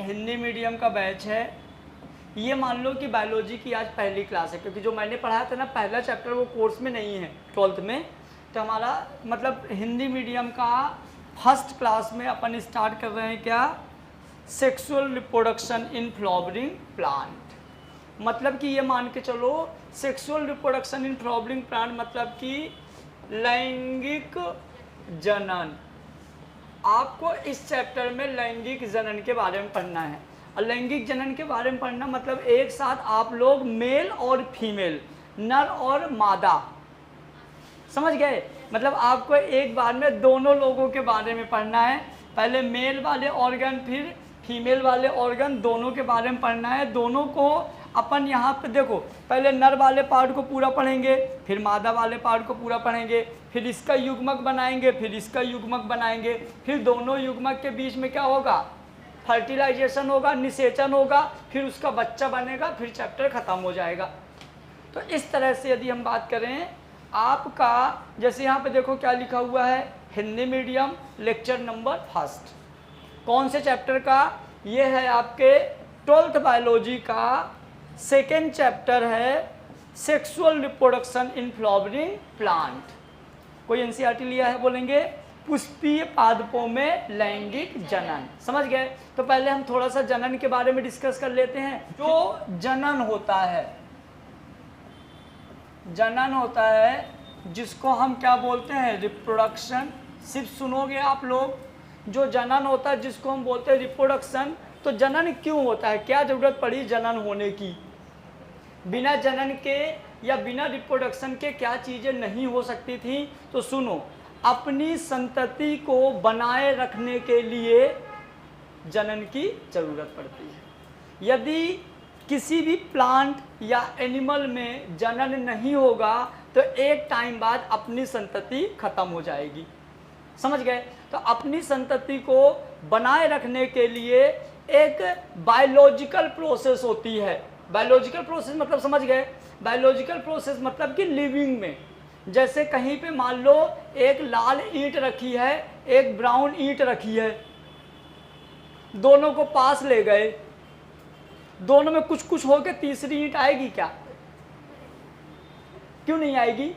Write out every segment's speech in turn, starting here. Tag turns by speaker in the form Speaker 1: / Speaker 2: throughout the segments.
Speaker 1: Hindi medium का batch है। ये मान लो कि बायोलॉजी की आज पहली क्लास है, क्योंकि जो मैंने पढ़ाया था ना पहला चैप्टर वो कोर्स में नहीं है 12th में, तो हमारा मतलब हिंदी मीडियम का फर्स्ट क्लास में अपन स्टार्ट कर रहे हैं क्या, sexual reproduction in flowering plant. मतलब कि ये मान के चलो sexual reproduction in flowering plant मतलब कि लैंगिक जनन। आपको इस चैप्टर में लैंगिक जनन के बारे में पढ़ना है। और लैंगिक जनन के बारे में पढ़ना मतलब एक साथ आप लोग मेल और फीमेल, नर और मादा, समझ गए। मतलब आपको एक बार में दोनों लोगों के बारे में पढ़ना है। पहले मेल वाले ऑर्गन फिर फीमेल वाले ऑर्गन, दोनों के बारे में पढ़ना है। दोनों को अपन यहाँ पे देखो, पहले नर वाले पार्ट को पूरा पढ़ेंगे, फिर मादा वाले पार्ट को पूरा पढ़ेंगे, फिर इसका युग्मक बनाएंगे, फिर इसका युग्मक बनाएंगे, फिर दोनों युग्मक के बीच में क्या होगा, फर्टिलाइजेशन होगा, निषेचन होगा, फिर उसका बच्चा बनेगा, फिर चैप्टर खत्म हो जाएगा। तो इस तरह से यदि हम बात करें आपका, जैसे यहाँ पे देखो क्या लिखा हुआ है, Hindi medium lecture number first, कौन से चैप्टर का, ये है आपके 12th बायोलॉजी का सेकेंड चैप्टर है, sexual reproduction in flowering plant. कोई एनसीईआरटी लिया है बोलेंगे पुष्पीय पादपों में लैंगिक जनन, समझ गए। तो पहले हम थोड़ा सा जनन के बारे में डिस्कस कर लेते हैं। जो जनन होता है, जनन होता है जिसको हम क्या बोलते हैं, रिप्रोडक्शन। सिर्फ सुनोगे आप लोग, जो जनन होता है जिसको हम बोलते हैं रिप्रोडक्शन। तो जनन क्यों होता है, क्या जरूरत पड़ी जनन होने की, बिना जनन के या बिना रिप्रोडक्शन के क्या चीज़ें नहीं हो सकती थी। तो सुनो, अपनी संतति को बनाए रखने के लिए जनन की जरूरत पड़ती है। यदि किसी भी प्लांट या एनिमल में जनन नहीं होगा तो एक टाइम बाद अपनी संतति खत्म हो जाएगी, समझ गए। तो अपनी संतति को बनाए रखने के लिए एक बायोलॉजिकल प्रोसेस होती है। बायोलॉजिकल प्रोसेस मतलब समझ गए, बायोलॉजिकल प्रोसेस मतलब कि लिविंग में, जैसे कहीं पे मान लो एक लाल ईंट रखी है, एक ब्राउन ईंट रखी है, दोनों को पास ले गए, दोनों में कुछ कुछ होके तीसरी ईंट आएगी क्या, क्यों नहीं आएगी,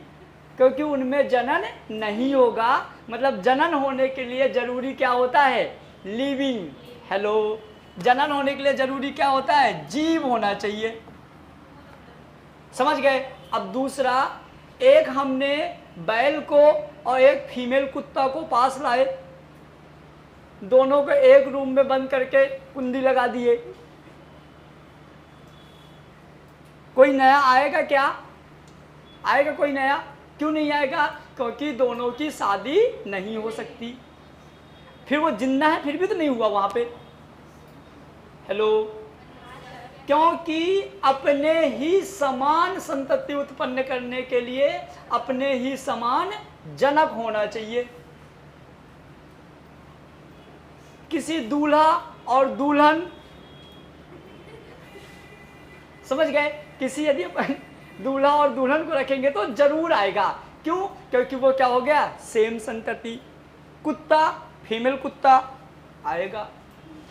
Speaker 1: क्योंकि उनमें जनन नहीं होगा। मतलब जनन होने के लिए जरूरी क्या होता है, लिविंग। हेलो, जनन होने के लिए जरूरी क्या होता है, जीव होना चाहिए, समझ गए। अब दूसरा, एक हमने बैल को और एक फीमेल कुत्ता को पास लाए, दोनों को एक रूम में बंद करके कुंडी लगा दिए, कोई नया आएगा क्या, आएगा कोई नया, क्यों नहीं आएगा, क्योंकि दोनों की शादी नहीं हो सकती। फिर वो जिंदा है फिर भी तो नहीं हुआ वहां पे, हेलो, क्योंकि अपने ही समान संतति उत्पन्न करने के लिए अपने ही समान जनक होना चाहिए। किसी दूल्हा और दुल्हन, समझ गए, किसी यदि दूल्हा और दुल्हन को रखेंगे तो जरूर आएगा, क्यों, क्योंकि वो क्या हो गया, सेम संतति। कुत्ता फीमेल कुत्ता आएगा,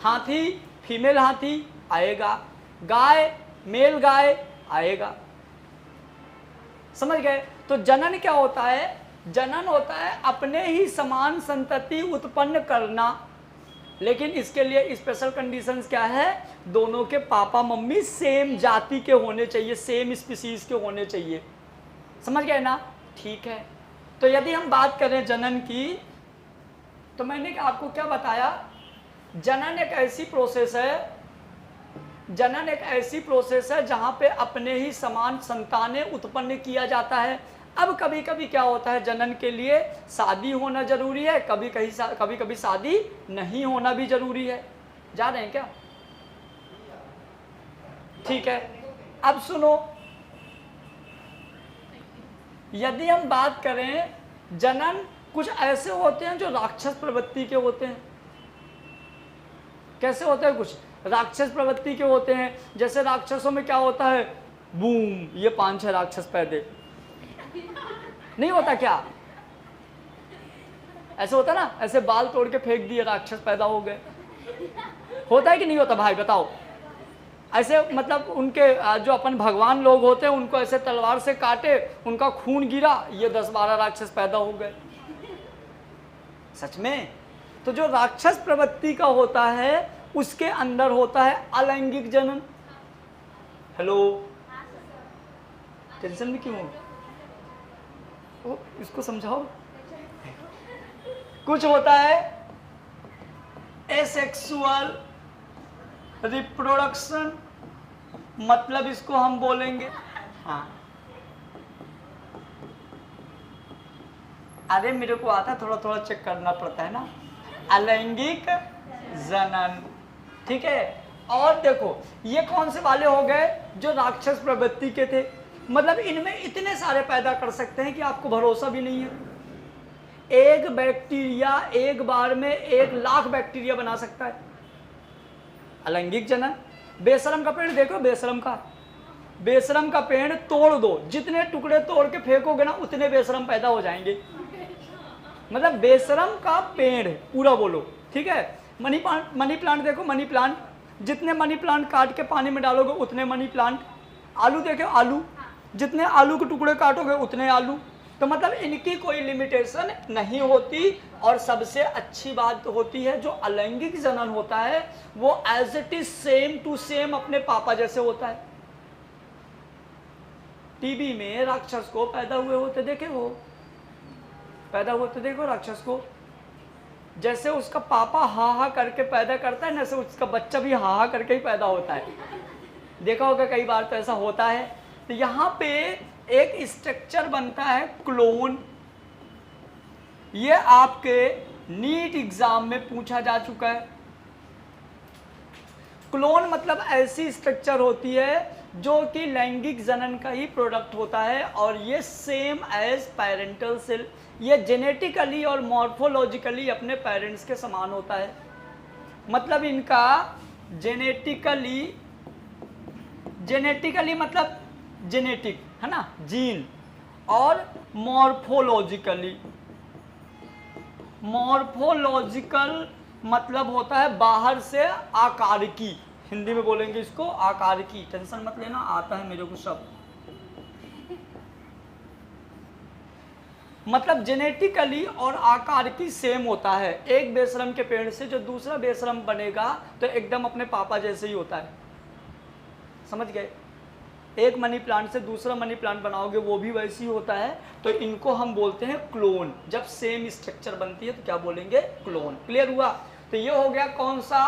Speaker 1: हाथी फीमेल हाथी आएगा, गाय मेल गाय आएगा, समझ गए। तो जनन क्या होता है, जनन होता है अपने ही समान संतति उत्पन्न करना, लेकिन इसके लिए स्पेशल कंडीशंस क्या है, दोनों के पापा मम्मी सेम जाति के होने चाहिए, सेम स्पीसीज के होने चाहिए, समझ गए ना, ठीक है। तो यदि हम बात करें जनन की, तो मैंने आपको क्या बताया, जनन एक ऐसी प्रोसेस है, जनन एक ऐसी प्रोसेस है जहाँ पे अपने ही समान संतानें उत्पन्न किया जाता है। अब कभी कभी क्या होता है, जनन के लिए शादी होना जरूरी है, कभी कभी शादी नहीं होना भी जरूरी है। जा रहे हैं क्या, ठीक है। अब सुनो, यदि हम बात करें, जनन कुछ ऐसे होते हैं जो राक्षस प्रवृत्ति के होते हैं। कैसे होते हैं, कुछ राक्षस प्रवृत्ति के होते हैं। जैसे राक्षसों में क्या होता है, बूम, ये 5-6 राक्षस पैदे, नहीं होता क्या, ऐसे होता ना, ऐसे बाल तोड़ के फेंक दिए राक्षस पैदा हो गए, होता है कि नहीं होता भाई बताओ? ऐसे मतलब उनके जो अपन भगवान लोग होते हैं उनको ऐसे तलवार से काटे, उनका खून गिरा, ये 10-12 राक्षस पैदा हो गए। सच में। तो जो राक्षस प्रवृत्ति का होता है उसके अंदर होता है अलैंगिक जनन। हेलो, टेंशन में क्यों? ओ, इसको समझाओ। कुछ होता है एसेक्सुअल रिप्रोडक्शन, मतलब इसको हम बोलेंगे, हाँ अरे मेरे को आता, थोड़ा थोड़ा चेक करना पड़ता है ना, अलैंगिक जनन। ठीक है। और देखो ये कौन से वाले हो गए? जो राक्षस प्रवृत्ति के थे, मतलब इनमें इतने सारे पैदा कर सकते हैं कि आपको भरोसा भी नहीं है। एक बैक्टीरिया एक बार में 1,00,000 बैक्टीरिया बना सकता है। अलैंगिक जनन। बेशरम का पेड़ देखो, बेशरम का पेड़ तोड़ दो, जितने टुकड़े तोड़ के फेंकोगे ना उतने बेशरम पैदा हो जाएंगे। मतलब बेशरम का पेड़ पूरा बोलो। ठीक है। मनी प्लांट देखो, मनी प्लांट, जितने मनी प्लांट काट के पानी में डालोगे उतने मनी प्लांट। आलू देखो, आलू, जितने आलू के टुकड़े काटोगे उतने आलू। तो मतलब इनकी कोई लिमिटेशन नहीं होती। और सबसे अच्छी बात होती है जो अलैंगिक जनन होता है वो as it is same to same अपने पापा जैसे होता है। टीबी में राक्षस को पैदा हुए होते देखे, वो पैदा होते देखो राक्षस को, जैसे उसका पापा हा हा करके पैदा करता है ना, वैसे उसका बच्चा भी हा हा करके ही पैदा होता है। देखा होगा कई बार तो ऐसा होता है। तो यहाँ पे एक स्ट्रक्चर बनता है क्लोन। ये आपके नीट एग्जाम में पूछा जा चुका है। क्लोन मतलब ऐसी स्ट्रक्चर होती है जो कि लैंगिक जनन का ही प्रोडक्ट होता है और ये सेम एज पेरेंटल सेल, ये जेनेटिकली और मॉर्फोलॉजिकली अपने पेरेंट्स के समान होता है। मतलब इनका जेनेटिकली मतलब जेनेटिक है ना, जीन, और मॉर्फोलॉजिकल मतलब होता है बाहर से आकारिकी। हिंदी में बोलेंगे इसको आकारिकी, टेंशन मत लेना, आता है मेरे को सब। मतलब जेनेटिकली और आकारिकी सेम होता है। एक बेशरम के पेड़ से जो दूसरा बेशरम बनेगा तो एकदम अपने पापा जैसे ही होता है। समझ गए? एक मनी प्लांट से दूसरा मनी प्लांट बनाओगे वो भी वैसे ही होता है। तो इनको हम बोलते हैं क्लोन। जब सेम स्ट्रक्चर बनती है तो क्या बोलेंगे? क्लोन। क्लियर हुआ? तो ये हो गया कौन सा?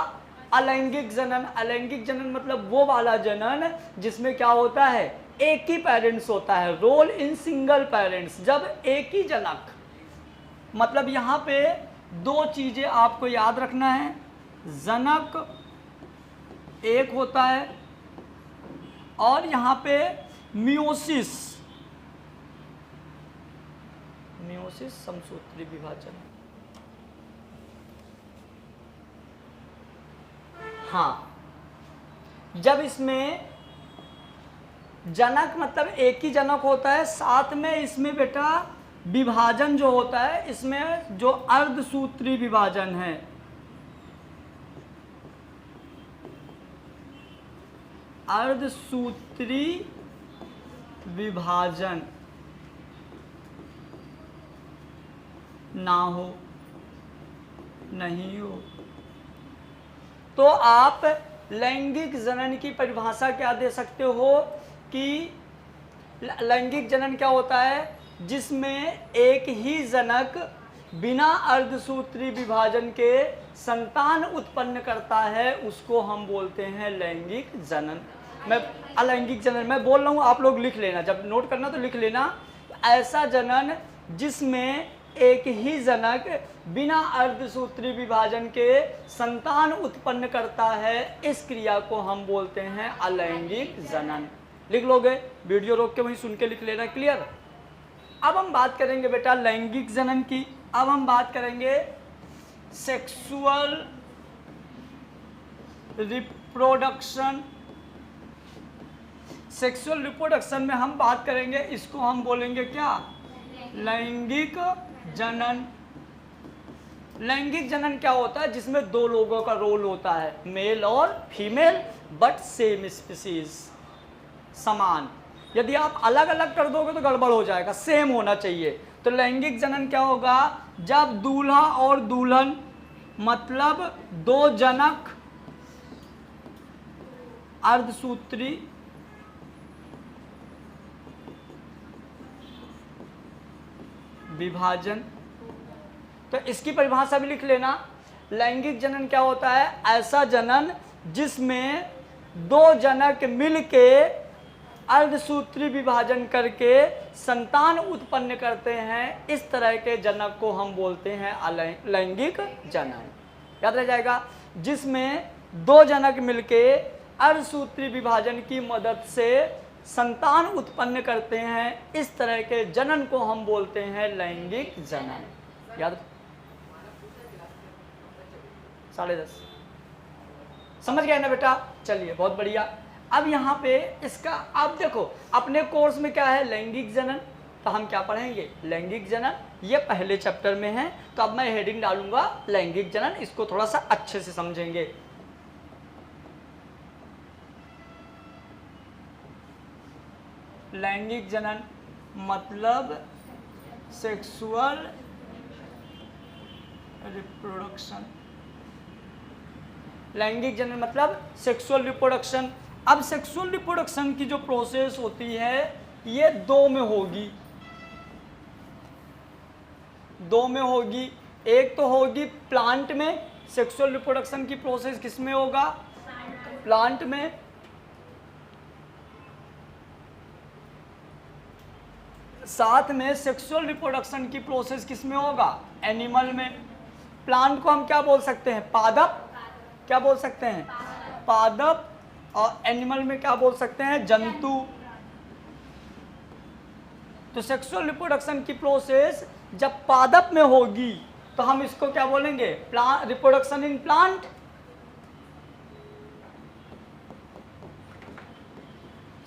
Speaker 1: अलैंगिक जनन। अलैंगिक जनन मतलब वो वाला जनन जिसमें क्या होता है? एक ही पेरेंट्स होता है, रोल इन सिंगल पेरेंट्स, जब एक ही जनक। मतलब यहाँ पे दो चीजें आपको याद रखना है, जनक एक होता है और यहाँ पे मियोसिस समसूत्री विभाजन। हाँ, जब इसमें जनक मतलब एक ही जनक होता है, साथ में इसमें बेटा विभाजन जो होता है, इसमें जो अर्धसूत्री विभाजन है, अर्धसूत्री विभाजन ना हो, नहीं हो, तो आप लैंगिक जनन की परिभाषा क्या दे सकते हो कि लैंगिक जनन क्या होता है? जिसमें एक ही जनक बिना अर्धसूत्री विभाजन के संतान उत्पन्न करता है, उसको हम बोलते हैं लैंगिक जनन। मैं अलैंगिक जनन मैं बोल रहा हूँ, आप लोग लिख लेना, जब नोट करना तो लिख लेना। ऐसा जनन जिसमें एक ही जनक बिना अर्धसूत्री विभाजन के संतान उत्पन्न करता है, इस क्रिया को हम बोलते हैं अलैंगिक जनन। लिख लोगे? वीडियो रोक के वहीं सुन के लिख लेना। क्लियर? अब हम बात करेंगे बेटा लैंगिक जनन की। अब हम बात करेंगे सेक्सुअल रिप्रोडक्शन। सेक्सुअल रिप्रोडक्शन में हम बात करेंगे, इसको हम बोलेंगे क्या? लैंगिक जनन। लैंगिक जनन क्या होता है? जिसमें दो लोगों का रोल होता है, मेल और फीमेल, बट सेम स्पीसीज, समान। यदि आप अलग अलग कर दोगे तो गड़बड़ हो जाएगा, सेम होना चाहिए। तो लैंगिक जनन क्या होगा? जब दूल्हा और दुल्हन मतलब दो जनक अर्धसूत्री विभाजन। तो इसकी परिभाषा भी लिख लेना। लैंगिक जनन क्या होता है? ऐसा जनन जिसमें दो जनक मिलके अर्धसूत्री विभाजन करके संतान उत्पन्न करते हैं, इस तरह के जनक को हम बोलते हैं लैंगिक जनन। याद रह जाएगा, जिसमें दो जनक मिलके अर्धसूत्री विभाजन की मदद से संतान उत्पन्न करते हैं, इस तरह के जनन को हम बोलते हैं लैंगिक जनन। याद 10:30 समझ गए ना बेटा? चलिए बहुत बढ़िया। अब यहाँ पे इसका आप देखो, अपने कोर्स में क्या है? लैंगिक जनन। तो हम क्या पढ़ेंगे? लैंगिक जनन। ये पहले चैप्टर में है, तो अब मैं हेडिंग डालूंगा लैंगिक जनन, इसको थोड़ा सा अच्छे से समझेंगे। लैंगिक जनन मतलब सेक्सुअल रिप्रोडक्शन। लैंगिक जनन मतलब सेक्सुअल रिप्रोडक्शन। अब सेक्सुअल रिप्रोडक्शन की जो प्रोसेस होती है ये दो में होगी, एक तो होगी प्लांट में। सेक्सुअल रिप्रोडक्शन की प्रोसेस किस में होगा? प्लांट में। साथ में सेक्सुअल रिप्रोडक्शन की प्रोसेस किस में होगा? एनिमल में। प्लांट को हम क्या बोल सकते हैं? पादप। क्या बोल सकते हैं? पादप। और एनिमल में क्या बोल सकते हैं? जंतु। तो सेक्सुअल रिप्रोडक्शन की प्रोसेस जब पादप में होगी तो हम इसको क्या बोलेंगे? Reproduction in plant.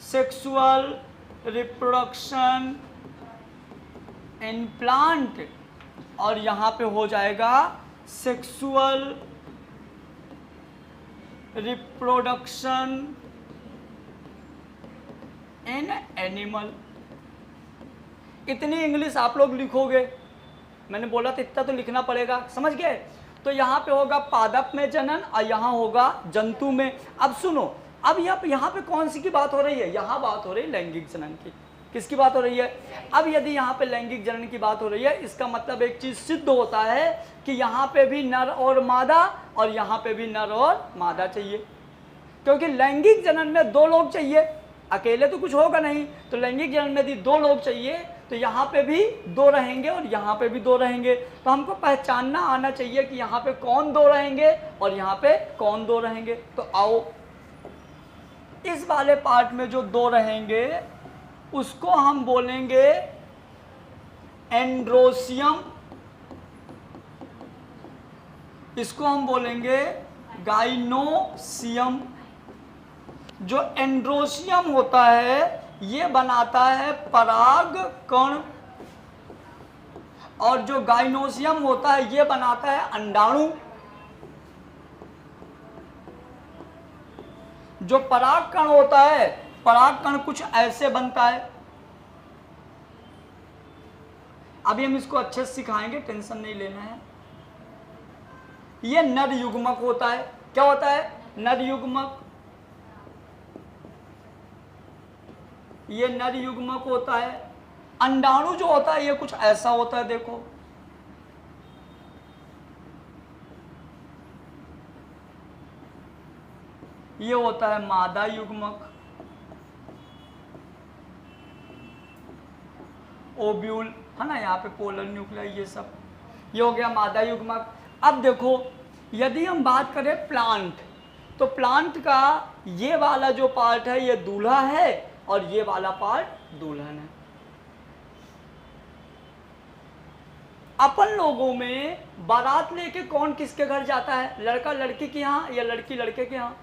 Speaker 1: Sexual reproduction in plant, और यहां पे हो जाएगा सेक्सुअल रिप्रोडक्शन इन एनिमल। इतनी इंग्लिश आप लोग लिखोगे, मैंने बोला था इतना तो लिखना पड़ेगा, समझ गए? तो यहाँ पे होगा पादप में जनन और यहाँ होगा जंतु में। अब सुनो, अब यहाँ पे कौन सी की बात हो रही है? यहाँ बात हो रही है लैंगिक जनन की। किसकी बात हो रही है? अब यदि यहाँ पे लैंगिक जनन की बात हो रही है, इसका मतलब एक चीज सिद्ध होता है कि यहाँ पे भी नर और मादा और यहाँ पे भी नर और मादा चाहिए, क्योंकि लैंगिक जनन में दो लोग चाहिए, अकेले तो कुछ होगा नहीं। तो लैंगिक जनन में यदि दो लोग चाहिए तो यहाँ पे भी दो रहेंगे और यहाँ पे भी दो रहेंगे। तो हमको पहचानना आना चाहिए कि यहाँ पे कौन दो रहेंगे और यहाँ पे कौन दो रहेंगे। तो आओ, इस वाले पार्ट में जो दो रहेंगे उसको हम बोलेंगे एंड्रोसियम, इसको हम बोलेंगे गाइनोसियम। जो एंड्रोसियम होता है ये बनाता है पराग कण, और जो गाइनोसियम होता है ये बनाता है अंडाणु। जो पराग कण होता है, पराग कण कुछ ऐसे बनता है। अभी हम इसको अच्छे से सिखाएंगे, टेंशन नहीं लेना है। ये नर युग्मक होता है। क्या होता है? नर युग्मक। ये नर युग्मक होता है। अंडाणु जो होता है ये कुछ ऐसा होता है, देखो। ये होता है मादा युग्मक। ओव्यूल है ना, यहाँ पे पोलर न्यूक्लियर, ये सब ये हो गया मादा युग्मक। अब देखो, यदि हम बात करें प्लांट, तो प्लांट का ये वाला जो पार्ट है ये दूल्हा है और ये वाला पार्ट दुल्हन है। अपन लोगों में बारात लेके कौन किसके घर जाता है? लड़का लड़की के यहाँ या लड़की लड़के के यहाँ?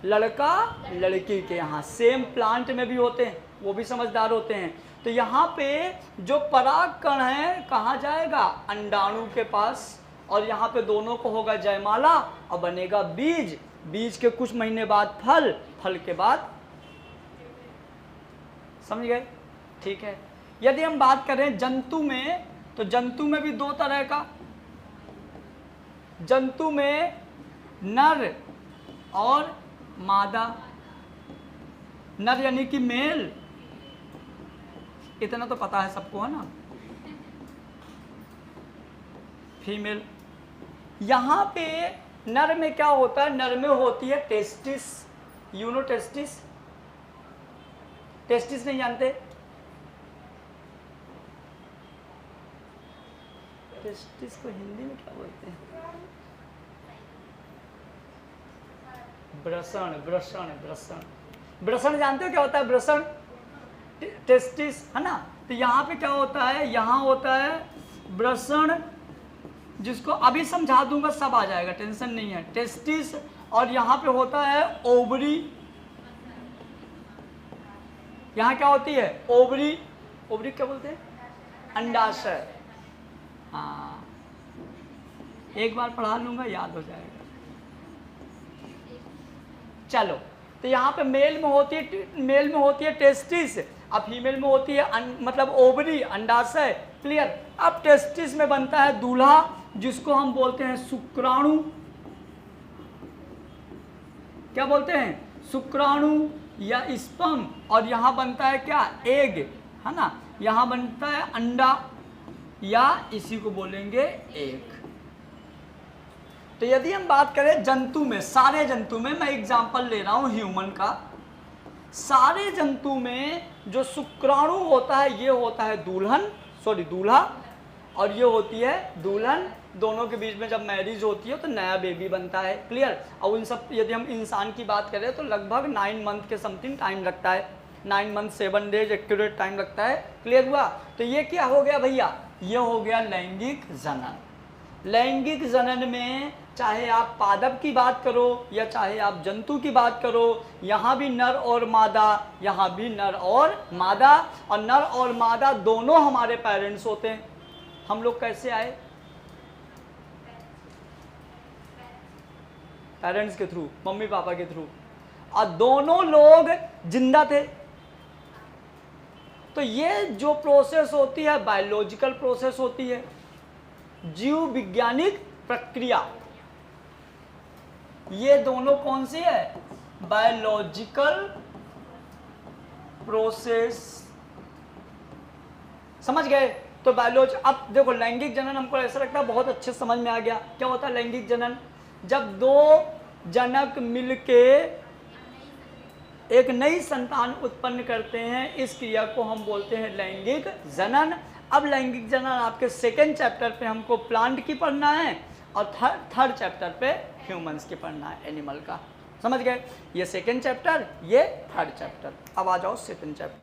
Speaker 1: लड़का लड़की के यहाँ। सेम प्लांट में भी होते हैं, वो भी समझदार होते हैं। तो यहाँ पे जो पराग कण है कहाँ जाएगा, अंडाणु के पास, और यहाँ पे दोनों को होगा जयमाला और बनेगा बीज, बीज के कुछ महीने बाद फल, फल के बाद, समझ गए, ठीक है। यदि हम बात करें जंतु में, तो जंतु में भी दो तरह का, जंतु में नर और मादा, नर यानी कि मेल, इतना तो पता है सबको, है ना, फीमेल। यहां पे नर में क्या होता है, नर में होती है testis, you know testis, testis नहीं जानते, टेस्टिस को हिंदी में क्या बोलते हैं, ब्रषण, ब्रषण, ब्रषण, ब्रषण जानते हो क्या होता है, ब्रषण, टेस्टिस, है ना। तो यहाँ पे क्या होता है, यहाँ होता है ब्रषण, जिसको अभी समझा दूंगा, सब आ जाएगा, टेंशन नहीं है, टेस्टिस, और यहाँ पे होता है ओवरी, यहाँ क्या होती है, ओवरी, ओवरी क्या बोलते हैं, अंडाशय, हाँ, एक बार पढ़ा लूंगा याद हो जाएगा। चलो, तो यहाँ पे मेल में होती है टेस्टिस, अब फीमेल में होती है मतलब ओवरी, अंडाशय, क्लियर। अब टेस्टिस में बनता है दूल्हा, जिसको हम बोलते हैं शुक्राणु, क्या बोलते हैं, शुक्राणु या स्पर्म, और यहाँ बनता है क्या, एग, है ना, यहाँ बनता है अंडा, या इसी को बोलेंगे एग। तो यदि हम बात करें जंतु में, सारे जंतु में, मैं एग्जांपल ले रहा हूं ह्यूमन का, सारे जंतु में जो शुक्राणु होता है ये होता है दुल्हन, सॉरी दूल्हा, और ये होती है दुल्हन, दोनों के बीच में जब मैरिज होती है तो नया बेबी बनता है, क्लियर। और उन सब, यदि हम इंसान की बात करें तो लगभग 9 मंथ के समथिंग टाइम लगता है, 9 मंथ 7 डेज एक्यूरेट टाइम लगता है, क्लियर हुआ। तो ये क्या हो गया भैया, ये हो गया लैंगिक जनन। लैंगिक जनन में चाहे आप पादप की बात करो या चाहे आप जंतु की बात करो, यहाँ भी नर और मादा, यहाँ भी नर और मादा, और नर और मादा दोनों हमारे पेरेंट्स होते हैं। हम लोग कैसे आए, पेरेंट्स के थ्रू, मम्मी पापा के थ्रू, और दोनों लोग जिंदा थे। तो ये जो प्रोसेस होती है बायोलॉजिकल प्रोसेस होती है, जीव विज्ञानिक प्रक्रिया, ये दोनों कौन सी है, बायोलॉजिकल प्रोसेस, समझ गए। तो बायोलॉजी, अब देखो लैंगिक जनन हमको ऐसा लगता है बहुत अच्छे समझ में आ गया। क्या होता है लैंगिक जनन, जब दो जनक मिलके एक नई संतान उत्पन्न करते हैं, इस क्रिया को हम बोलते हैं लैंगिक जनन। अब लैंगिक जनन आपके 2nd चैप्टर पे हमको प्लांट की पढ़ना है, और थर्ड चैप्टर पे ह्यूमंस की पढ़ना है, एनिमल का, समझ गए। ये 2nd चैप्टर, ये 3rd चैप्टर। अब आ जाओ 2nd चैप्टर।